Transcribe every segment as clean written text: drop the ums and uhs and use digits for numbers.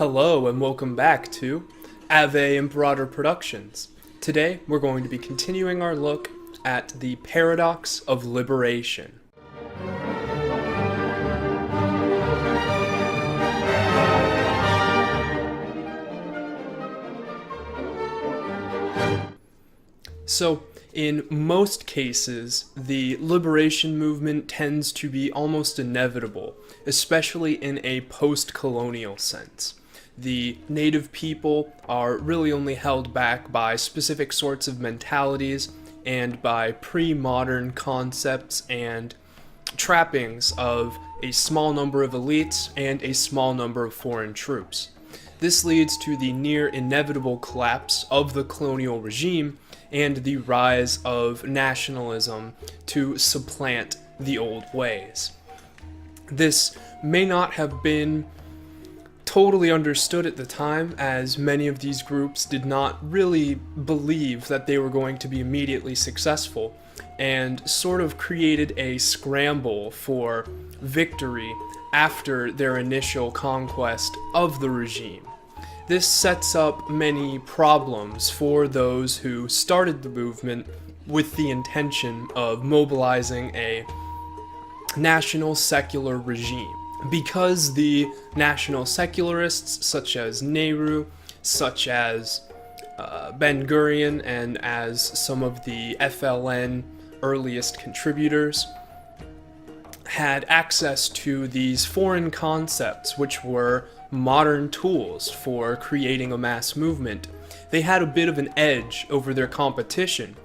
Hello and welcome back to Ave and Broader Productions. Today we're going to be continuing our look at the paradox of liberation. So, in most cases, the liberation movement tends to be almost inevitable, especially in a post-colonial sense. The native people are really only held back by specific sorts of mentalities and by pre-modern concepts and trappings of a small number of elites and a small number of foreign troops. This leads to the near inevitable collapse of the colonial regime and the rise of nationalism to supplant the old ways. This may not have been totally understood at the time, as many of these groups did not really believe that they were going to be immediately successful, and sort of created a scramble for victory after their initial conquest of the regime. This sets up many problems for those who started the movement with the intention of mobilizing a national secular regime. Because the national secularists, such as Nehru, such as Ben-Gurion, and as some of the FLN earliest contributors, had access to these foreign concepts, which were modern tools for creating a mass movement, they had a bit of an edge over their competition,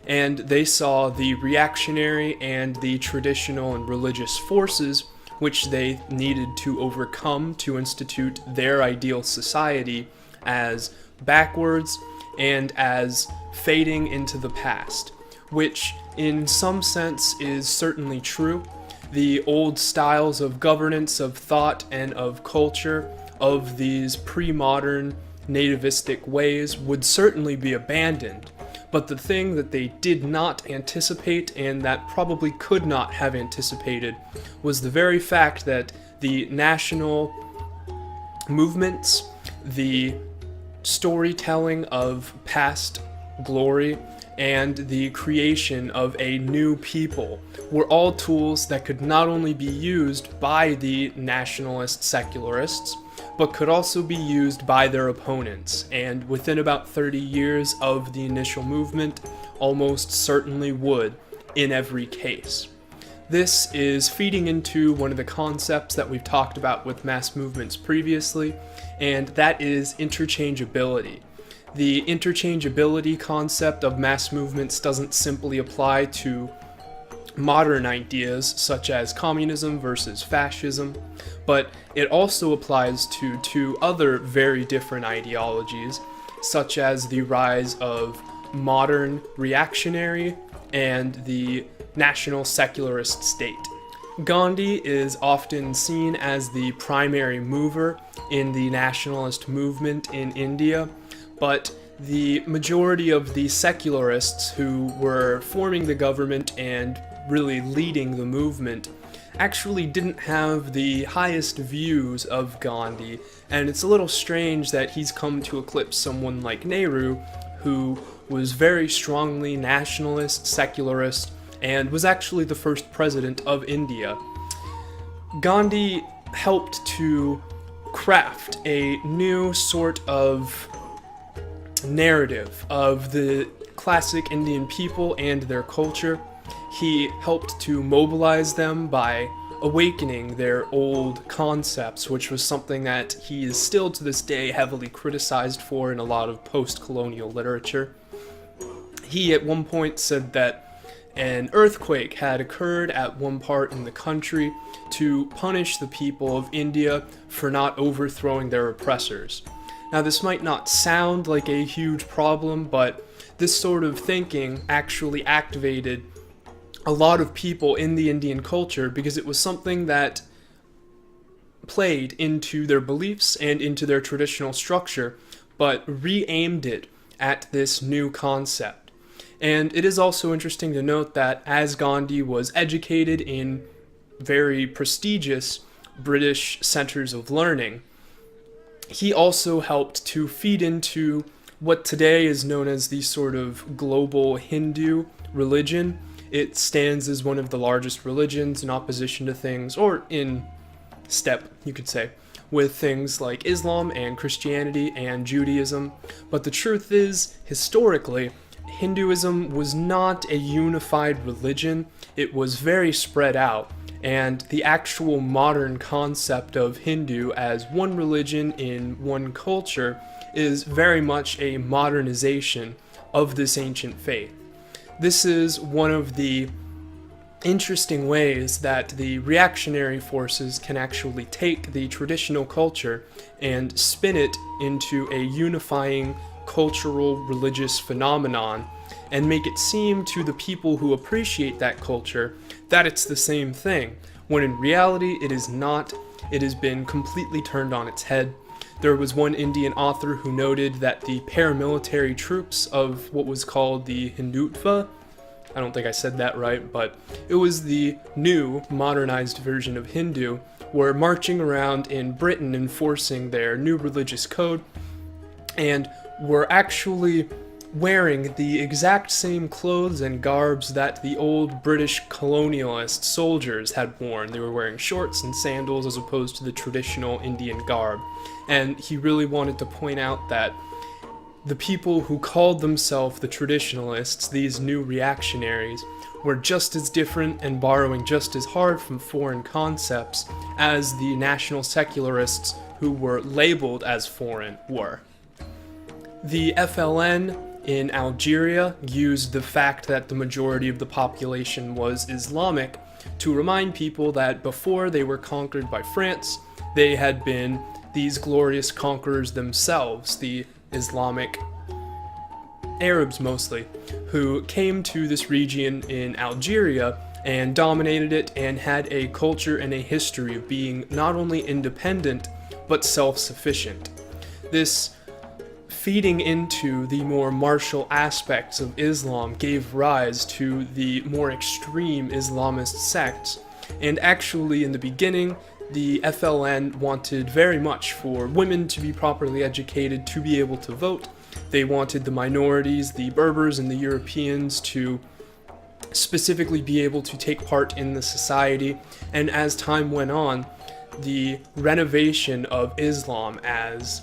and they saw the reactionary and the traditional and religious forces which they needed to overcome to institute their ideal society as backwards and as fading into the past, which in some sense is certainly true. The old styles of governance, of thought, and of culture of these pre-modern nativistic ways would certainly be abandoned, but the thing that they did not anticipate, and that probably could not have anticipated, was the very fact that the national movements, the storytelling of past glory, and the creation of a new people were all tools that could not only be used by the nationalist secularists, but could also be used by their opponents, and within about 30 years of the initial movement, almost certainly would in every case. This is feeding into one of the concepts that we've talked about with mass movements previously, and that is interchangeability. The interchangeability concept of mass movements doesn't simply apply to modern ideas such as communism versus fascism, but it also applies to two other very different ideologies, such as the rise of modern reactionary and the national secularist state. Gandhi is often seen as the primary mover in the nationalist movement in India, but the majority of the secularists who were forming the government and really leading the movement actually didn't have the highest views of Gandhi, and it's a little strange that he's come to eclipse someone like Nehru, who was very strongly nationalist, secularist, and was actually the first president of India. Gandhi helped to craft a new sort of narrative of the classic Indian people and their culture. He helped to mobilize them by awakening their old concepts, which was something that he is still to this day heavily criticized for in a lot of post-colonial literature. He at one point said that an earthquake had occurred at one part in the country to punish the people of India for not overthrowing their oppressors. Now, this might not sound like a huge problem, but this sort of thinking actually activated a lot of people in the Indian culture because it was something that played into their beliefs and into their traditional structure, but re-aimed it at this new concept. And it is also interesting to note that as Gandhi was educated in very prestigious British centers of learning, he also helped to feed into what today is known as the sort of global Hindu religion. It stands as one of the largest religions in opposition to things, or in step, you could say, with things like Islam and Christianity and Judaism. But the truth is, historically, Hinduism was not a unified religion. It was very spread out, and the actual modern concept of Hindu as one religion in one culture is very much a modernization of this ancient faith. This is one of the interesting ways that the reactionary forces can actually take the traditional culture and spin it into a unifying cultural religious phenomenon and make it seem to the people who appreciate that culture that it's the same thing, when in reality it is not. It has been completely turned on its head. There was one Indian author who noted that the paramilitary troops of what was called the Hindutva, I don't think I said that right, but it was the new, modernized version of Hindu, were marching around in Britain enforcing their new religious code, and were actually wearing the exact same clothes and garbs that the old British colonialist soldiers had worn. They were wearing shorts and sandals as opposed to the traditional Indian garb. And he really wanted to point out that the people who called themselves the traditionalists, these new reactionaries, were just as different and borrowing just as hard from foreign concepts as the national secularists who were labeled as foreign were. The FLN in Algeria used the fact that the majority of the population was Islamic to remind people that before they were conquered by France, they had been these glorious conquerors themselves, the Islamic Arabs mostly, who came to this region in Algeria and dominated it and had a culture and a history of being not only independent but self-sufficient. This feeding into the more martial aspects of Islam gave rise to the more extreme Islamist sects, and actually in the beginning the FLN wanted very much for women to be properly educated, to be able to vote. They wanted the minorities, the Berbers and the Europeans, to specifically be able to take part in the society, and as time went on, the renovation of Islam as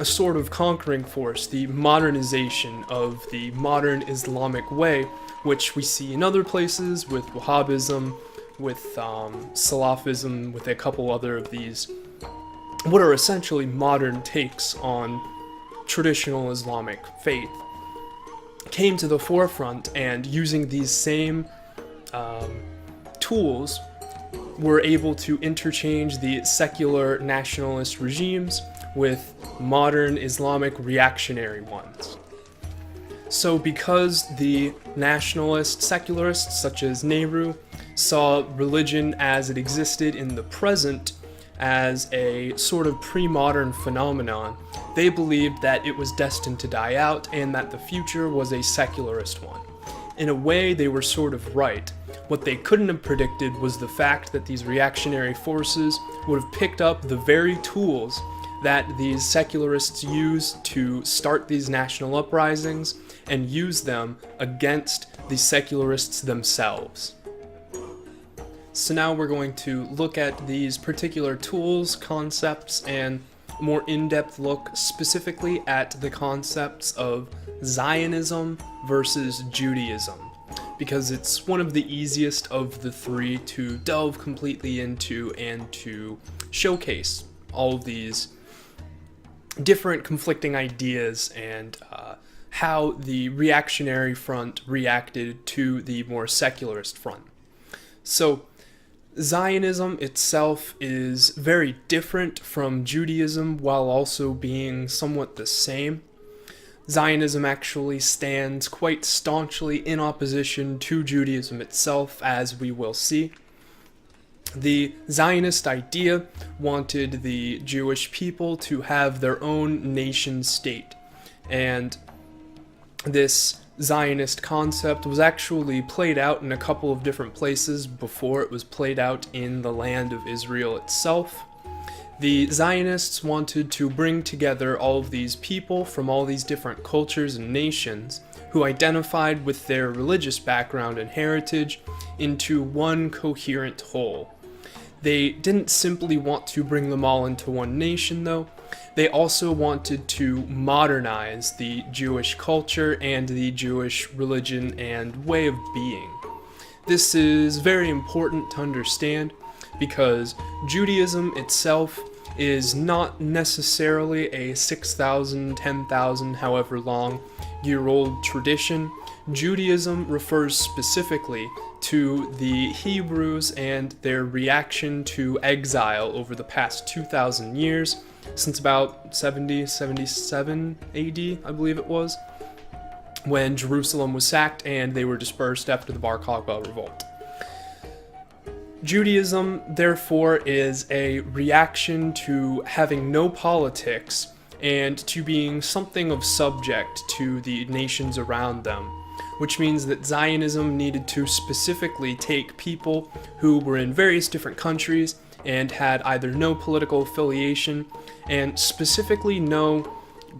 a sort of conquering force, the modernization of the modern Islamic way, which we see in other places with Wahhabism, with Salafism, with a couple other of these, what are essentially modern takes on traditional Islamic faith, came to the forefront, and using these same tools were able to interchange the secular nationalist regimes with modern Islamic reactionary ones. So because the nationalist secularists such as Nehru saw religion as it existed in the present as a sort of pre-modern phenomenon, they believed that it was destined to die out and that the future was a secularist one. In a way, they were sort of right. What they couldn't have predicted was the fact that these reactionary forces would have picked up the very tools that these secularists used to start these national uprisings and use them against the secularists themselves. So now we're going to look at these particular tools, concepts, and a more in-depth look specifically at the concepts of Zionism versus Judaism, because it's one of the easiest of the three to delve completely into and to showcase all of these different conflicting ideas and how the reactionary front reacted to the more secularist front. So Zionism itself is very different from Judaism while also being somewhat the same. Zionism actually stands quite staunchly in opposition to Judaism itself, as we will see. The Zionist idea wanted the Jewish people to have their own nation state, and this Zionist concept was actually played out in a couple of different places before it was played out in the land of Israel itself. The Zionists wanted to bring together all of these people from all these different cultures and nations who identified with their religious background and heritage into one coherent whole. They didn't simply want to bring them all into one nation, though. They also wanted to modernize the Jewish culture and the Jewish religion and way of being. This is very important to understand because Judaism itself is not necessarily a 6,000, 10,000, however long year old tradition. Judaism refers specifically to the Hebrews and their reaction to exile over the past 2,000 years, since about 77 AD, I believe it was, when Jerusalem was sacked and they were dispersed after the Bar Kokhba revolt. Judaism, therefore, is a reaction to having no politics and to being something of subject to the nations around them, which means that Zionism needed to specifically take people who were in various different countries and had either no political affiliation and specifically no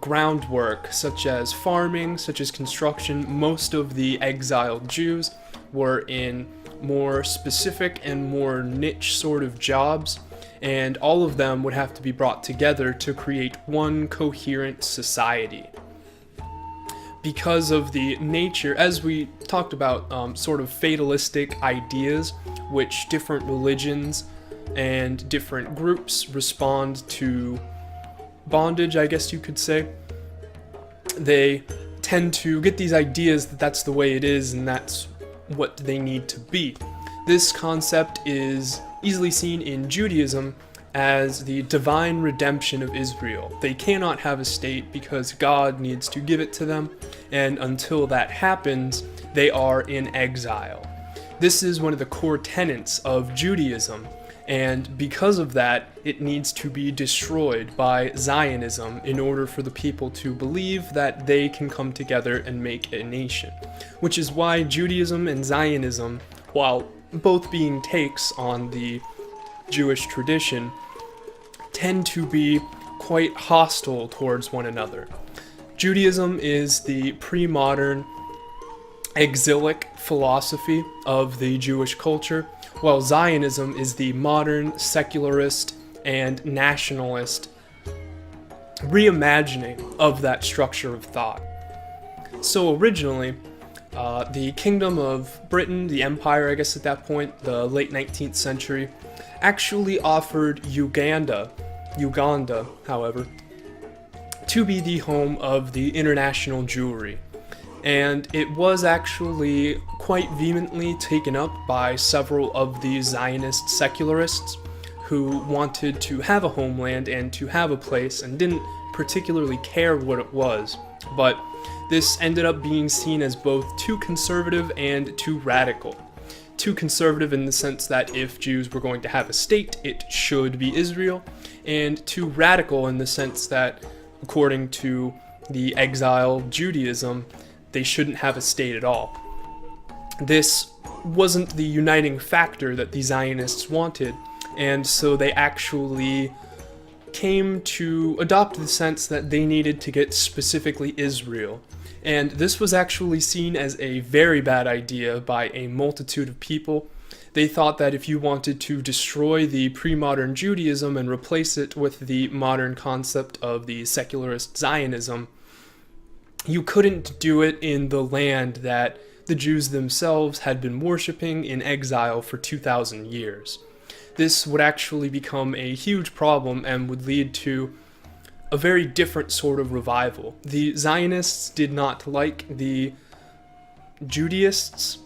groundwork, such as farming, such as construction. Most of the exiled Jews were in more specific and more niche sort of jobs, and all of them would have to be brought together to create one coherent society. Because of the nature, as we talked about, sort of fatalistic ideas, which different religions and different groups respond to bondage, I guess you could say. They tend to get these ideas that that's the way it is and that's what they need to be. This concept is easily seen in Judaism as the divine redemption of Israel. They cannot have a state because God needs to give it to them, and until that happens, they are in exile. This is one of the core tenets of Judaism, and because of that, it needs to be destroyed by Zionism in order for the people to believe that they can come together and make a nation. Which is why Judaism and Zionism, while both being takes on the Jewish tradition, tend to be quite hostile towards one another. Judaism is the pre-modern exilic philosophy of the Jewish culture, while Zionism is the modern secularist and nationalist reimagining of that structure of thought. So originally, the Kingdom of Britain, the Empire, I guess at that point, the late 19th century, actually offered Uganda, however, to be the home of the international Jewry. And it was actually quite vehemently taken up by several of the Zionist secularists who wanted to have a homeland and to have a place and didn't particularly care what it was. But this ended up being seen as both too conservative and too radical. Too conservative in the sense that if Jews were going to have a state, it should be Israel, and too radical in the sense that, according to the exile Judaism, they shouldn't have a state at all. This wasn't the uniting factor that the Zionists wanted, and so they actually came to adopt the sense that they needed to get specifically Israel. And this was actually seen as a very bad idea by a multitude of people. They thought that if you wanted to destroy the pre-modern Judaism and replace it with the modern concept of the secularist Zionism, you couldn't do it in the land that the Jews themselves had been worshipping in exile for 2,000 years. This would actually become a huge problem and would lead to a very different sort of revival. The Zionists did not like the Judaists.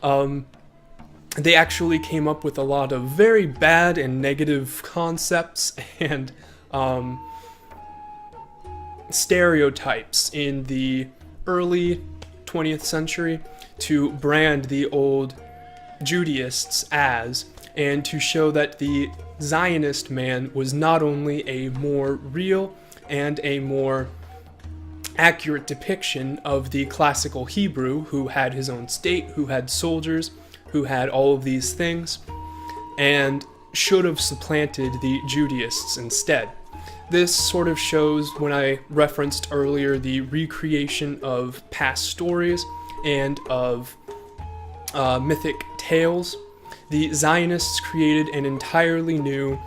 They actually came up with a lot of very bad and negative concepts and stereotypes in the early 20th century to brand the old Judaists as, and to show that the Zionist man was not only a more real and a more accurate depiction of the classical Hebrew who had his own state, who had soldiers, who had all of these things, and should have supplanted the Judaists instead. This sort of shows, when I referenced earlier, the recreation of past stories and of mythic tales. The Zionists created an entirely new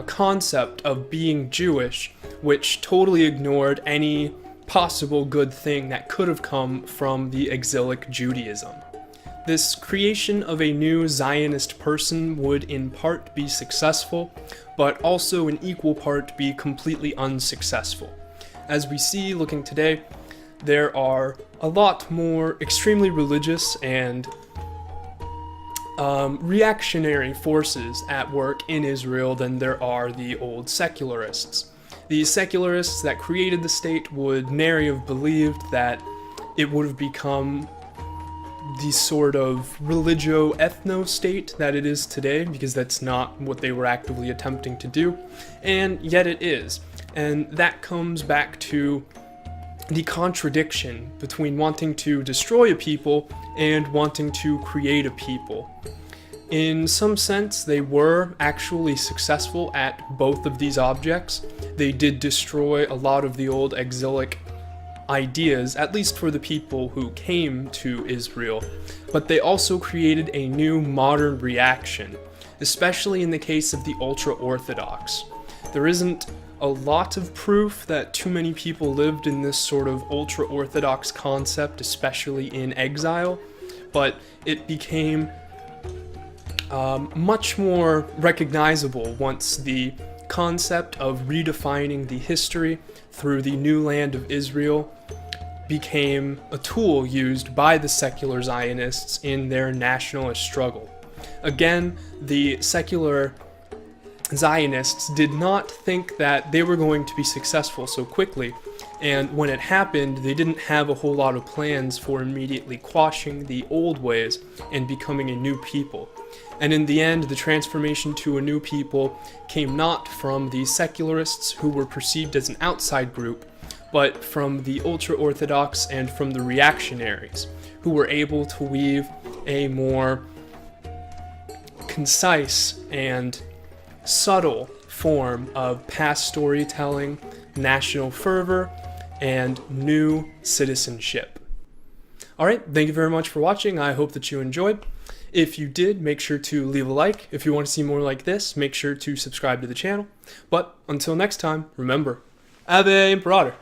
concept of being Jewish, which totally ignored any possible good thing that could have come from the exilic Judaism. This creation of a new Zionist person would in part be successful, but also in equal part be completely unsuccessful. As we see looking today, there are a lot more extremely religious and reactionary forces at work in Israel than there are the old secularists. The secularists that created the state would nary have believed that it would have become the sort of religio-ethno state that it is today, because that's not what they were actively attempting to do, and yet it is. And that comes back to the contradiction between wanting to destroy a people and wanting to create a people. In some sense, they were actually successful at both of these objects. They did destroy a lot of the old exilic ideas, at least for the people who came to Israel, but they also created a new modern reaction, especially in the case of the ultra-Orthodox. There isn't a lot of proof that too many people lived in this sort of ultra-Orthodox concept, especially in exile, but it became much more recognizable once the concept of redefining the history through the new land of Israel became a tool used by the secular Zionists in their nationalist struggle. Again, the secular Zionists did not think that they were going to be successful so quickly, and when it happened, they didn't have a whole lot of plans for immediately quashing the old ways and becoming a new people. And in the end, the transformation to a new people came not from the secularists, who were perceived as an outside group, but from the ultra-Orthodox and from the reactionaries, who were able to weave a more concise and subtle form of past storytelling, national fervor, and new citizenship. Alright, thank you very much for watching. I hope that you enjoyed. If you did, make sure to leave a like. If you want to see more like this, make sure to subscribe to the channel. But until next time, remember, Ave Imperator!